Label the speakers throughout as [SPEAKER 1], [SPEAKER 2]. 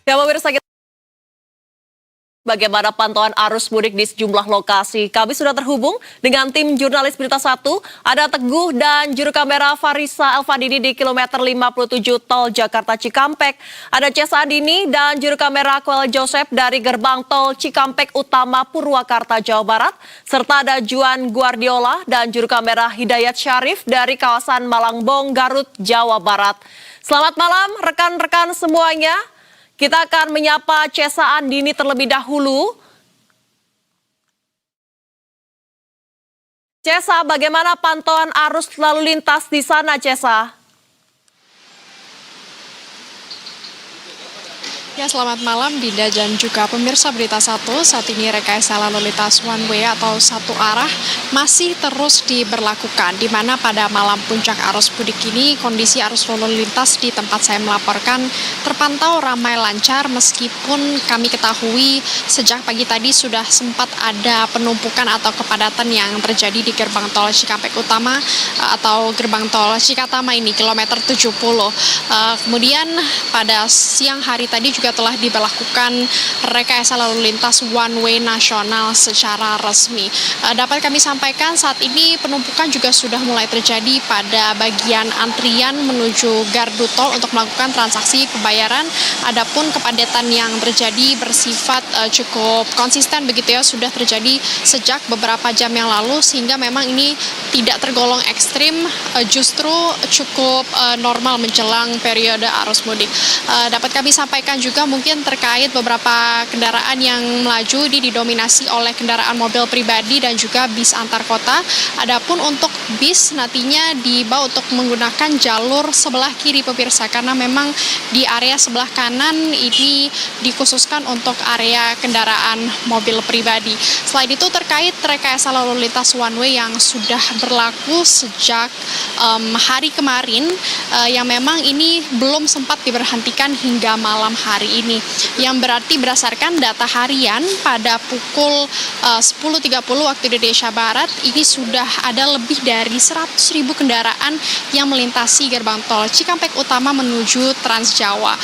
[SPEAKER 1] Ya, pemirsa, bagaimana pantauan arus mudik di sejumlah lokasi? Kami sudah terhubung dengan tim jurnalis Berita 1. Ada Teguh dan juru kamera Farisa Elfadini di kilometer 57 tol Jakarta Cikampek. Ada Cesa Dini dan juru kamera Kwel Joseph dari gerbang tol Cikampek Utama Purwakarta, Jawa Barat. Serta ada Juan Guardiola dan juru kamera Hidayat Syarif dari kawasan Malangbong, Garut, Jawa Barat. Selamat malam rekan-rekan semuanya. Kita akan menyapa Cesa Andini terlebih dahulu. Cesa, bagaimana pantauan arus lalu lintas di sana, Cesa?
[SPEAKER 2] Ya, selamat malam Dinda dan juga pemirsa Berita 1. Saat ini rekayasa lalu lintas one way atau satu arah masih terus diberlakukan, di mana pada malam puncak arus mudik ini kondisi arus lalu lintas di tempat saya melaporkan terpantau ramai lancar, meskipun kami ketahui sejak pagi tadi sudah sempat ada penumpukan atau kepadatan yang terjadi di gerbang tol Cikampek Utama atau gerbang tol Cikatama ini kilometer 70. Kemudian pada siang hari tadi juga telah diberlakukan rekayasa lalu lintas one way nasional secara resmi. Dapat kami sampaikan saat ini penumpukan juga sudah mulai terjadi pada bagian antrian menuju gardu tol untuk melakukan transaksi pembayaran. Adapun kepadatan yang terjadi bersifat cukup konsisten begitu ya, sudah terjadi sejak beberapa jam yang lalu, sehingga memang ini tidak tergolong ekstrim, justru cukup normal menjelang periode arus mudik. Dapat kami sampaikan juga mungkin terkait beberapa kendaraan yang melaju ini didominasi oleh kendaraan mobil pribadi dan juga bis antar kota. Adapun untuk bis nantinya dibawa untuk menggunakan jalur sebelah kiri, pemirsa, karena memang di area sebelah kanan ini dikhususkan untuk area kendaraan mobil pribadi. Selain itu terkait rekayasa lalu lintas one way yang sudah berlaku sejak hari kemarin, yang memang ini belum sempat diberhentikan hingga malam hari ini, yang berarti berdasarkan data harian pada pukul 10.30 waktu Indonesia Barat ini sudah ada lebih dari 100.000 kendaraan yang melintasi gerbang tol Cikampek Utama menuju Trans Jawa.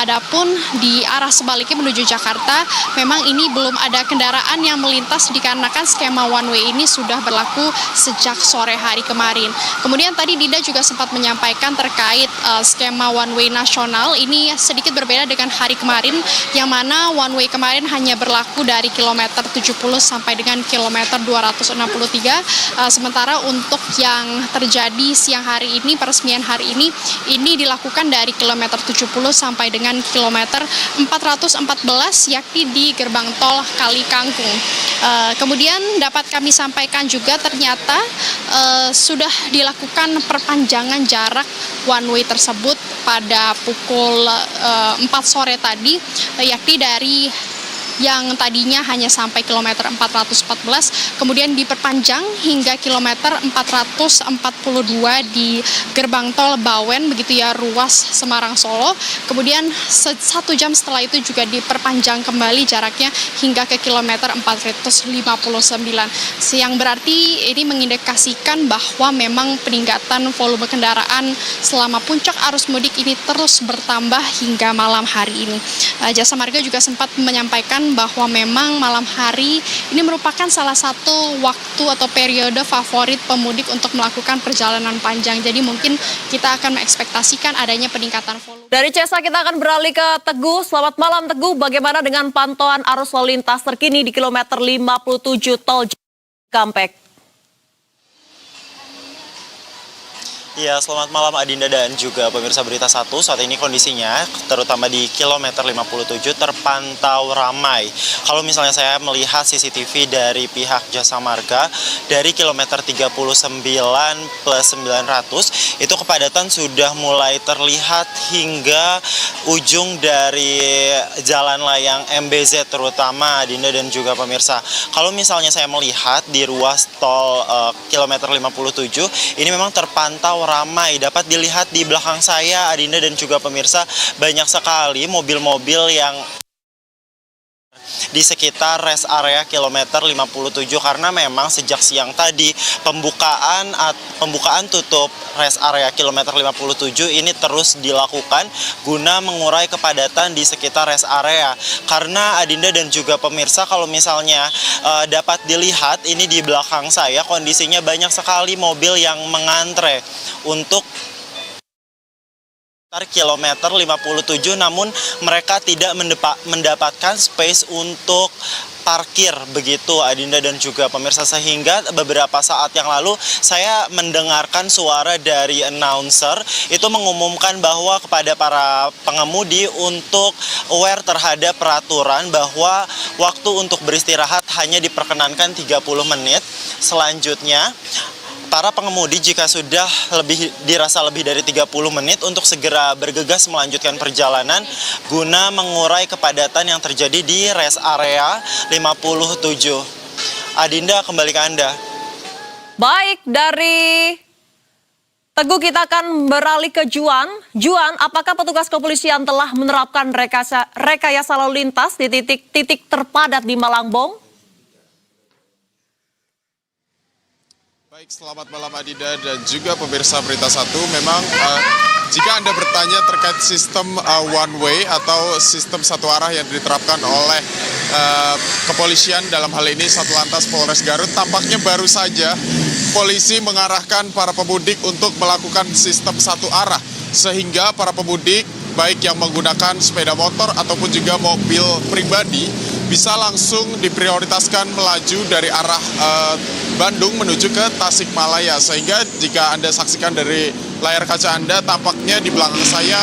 [SPEAKER 2] Adapun di arah sebaliknya menuju Jakarta memang ini belum ada kendaraan yang melintas dikarenakan skema one way ini sudah berlaku sejak sore hari kemarin. Kemudian tadi Dinda juga sempat menyampaikan terkait skema one way nasional ini sedikit berbeda dengan hari kemarin, yang mana one way kemarin hanya berlaku dari kilometer 70 sampai dengan kilometer 263, sementara untuk yang terjadi siang hari ini, peresmian hari ini dilakukan dari kilometer 70 sampai dengan kilometer 414, yakni di gerbang tol Kali Kangkung. Kemudian dapat kami sampaikan juga ternyata sudah dilakukan perpanjangan jarak one way tersebut pada pukul 4 sore tadi, yakni dari yang tadinya hanya sampai kilometer 414, kemudian diperpanjang hingga kilometer 442 di gerbang tol Bawen, begitu ya, ruas Semarang Solo. Kemudian 1 jam setelah itu juga diperpanjang kembali jaraknya hingga ke kilometer 459, yang berarti ini mengindikasikan bahwa memang peningkatan volume kendaraan selama puncak arus mudik ini terus bertambah hingga malam hari ini. Jasa Marga juga sempat menyampaikan bahwa memang malam hari ini merupakan salah satu waktu atau periode favorit pemudik untuk melakukan perjalanan panjang. Jadi mungkin kita akan mengespektasikan adanya peningkatan volume.
[SPEAKER 1] Dari Cesa kita akan beralih ke Teguh. Selamat malam Teguh, bagaimana dengan pantauan arus lalu lintas terkini di kilometer 57 tol Cikampek?
[SPEAKER 3] Ya, selamat malam Adinda dan juga pemirsa Berita 1. Saat ini kondisinya terutama di kilometer 57 terpantau ramai. Kalau misalnya saya melihat CCTV dari pihak Jasa Marga dari kilometer 39 plus 900 itu kepadatan sudah mulai terlihat hingga ujung dari jalan layang MBZ terutama Adinda dan juga pemirsa. Kalau misalnya saya melihat di ruas tol kilometer 57 ini memang terpantau ramai. Dapat dilihat di belakang saya Adinda dan juga pemirsa, banyak sekali mobil-mobil yang di sekitar rest area kilometer 57 karena memang sejak siang tadi pembukaan tutup rest area kilometer 57 ini terus dilakukan guna mengurai kepadatan di sekitar rest area. Karena Adinda dan juga pemirsa, kalau misalnya dapat dilihat ini di belakang saya kondisinya banyak sekali mobil yang mengantre untuk kilometer 57, namun mereka tidak mendapatkan space untuk parkir begitu Adinda dan juga pemirsa, sehingga beberapa saat yang lalu saya mendengarkan suara dari announcer itu mengumumkan bahwa kepada para pengemudi untuk aware terhadap peraturan bahwa waktu untuk beristirahat hanya diperkenankan 30 menit. Selanjutnya para pengemudi jika sudah dirasa lebih dari 30 menit untuk segera bergegas melanjutkan perjalanan guna mengurai kepadatan yang terjadi di rest area 57. Adinda, kembali ke Anda.
[SPEAKER 1] Baik, dari Teguh kita akan beralih ke Juan. Juan, apakah petugas kepolisian telah menerapkan rekayasa lalu lintas di titik terpadat di Malangbong?
[SPEAKER 4] Baik, selamat malam Adinda dan juga pemirsa Berita Satu. Memang jika Anda bertanya terkait sistem one way atau sistem satu arah yang diterapkan oleh kepolisian dalam hal ini Satlantas Polres Garut, tampaknya baru saja polisi mengarahkan para pemudik untuk melakukan sistem satu arah sehingga para pemudik baik yang menggunakan sepeda motor ataupun juga mobil pribadi bisa langsung diprioritaskan melaju dari arah Bandung menuju ke Tasikmalaya. Sehingga jika Anda saksikan dari layar kaca Anda, tampaknya di belakang saya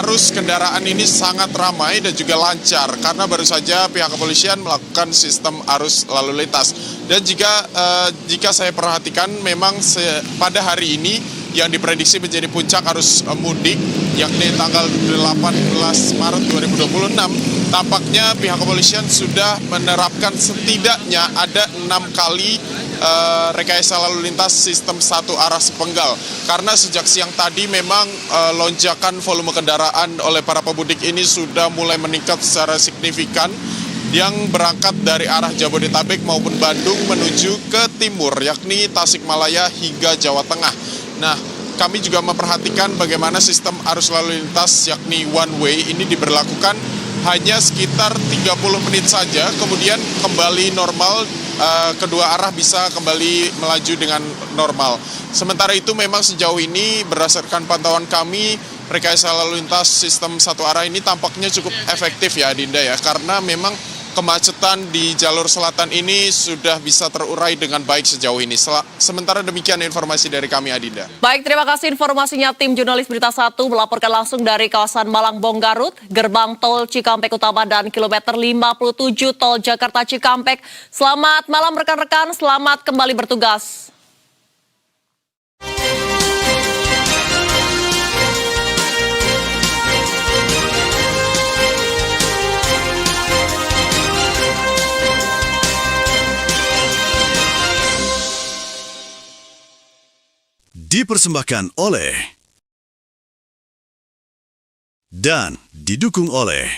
[SPEAKER 4] arus kendaraan ini sangat ramai dan juga lancar karena baru saja pihak kepolisian melakukan sistem arus lalu lintas. Dan jika saya perhatikan memang pada hari ini yang diprediksi menjadi puncak arus mudik yakni tanggal 18 Maret 2026, tampaknya pihak kepolisian sudah menerapkan setidaknya ada 6 kali rekayasa lalu lintas sistem satu arah sepenggal. Karena sejak siang tadi memang lonjakan volume kendaraan oleh para pemudik ini sudah mulai meningkat secara signifikan yang berangkat dari arah Jabodetabek maupun Bandung menuju ke timur yakni Tasikmalaya hingga Jawa Tengah. Nah, kami juga memperhatikan bagaimana sistem arus lalu lintas yakni one way ini diberlakukan hanya sekitar 30 menit saja, kemudian kembali normal, kedua arah bisa kembali melaju dengan normal. Sementara itu memang sejauh ini berdasarkan pantauan kami, rekayasa lalu lintas sistem satu arah ini tampaknya cukup efektif ya Adinda ya, karena memang kemacetan di jalur selatan ini sudah bisa terurai dengan baik sejauh ini. Sementara demikian informasi dari kami, Adinda.
[SPEAKER 1] Baik, terima kasih informasinya tim jurnalis Berita Satu melaporkan langsung dari kawasan Malangbong Garut, gerbang tol Cikampek Utama dan kilometer 57 tol Jakarta Cikampek. Selamat malam rekan-rekan, selamat kembali bertugas.
[SPEAKER 5] Dipersembahkan oleh dan didukung oleh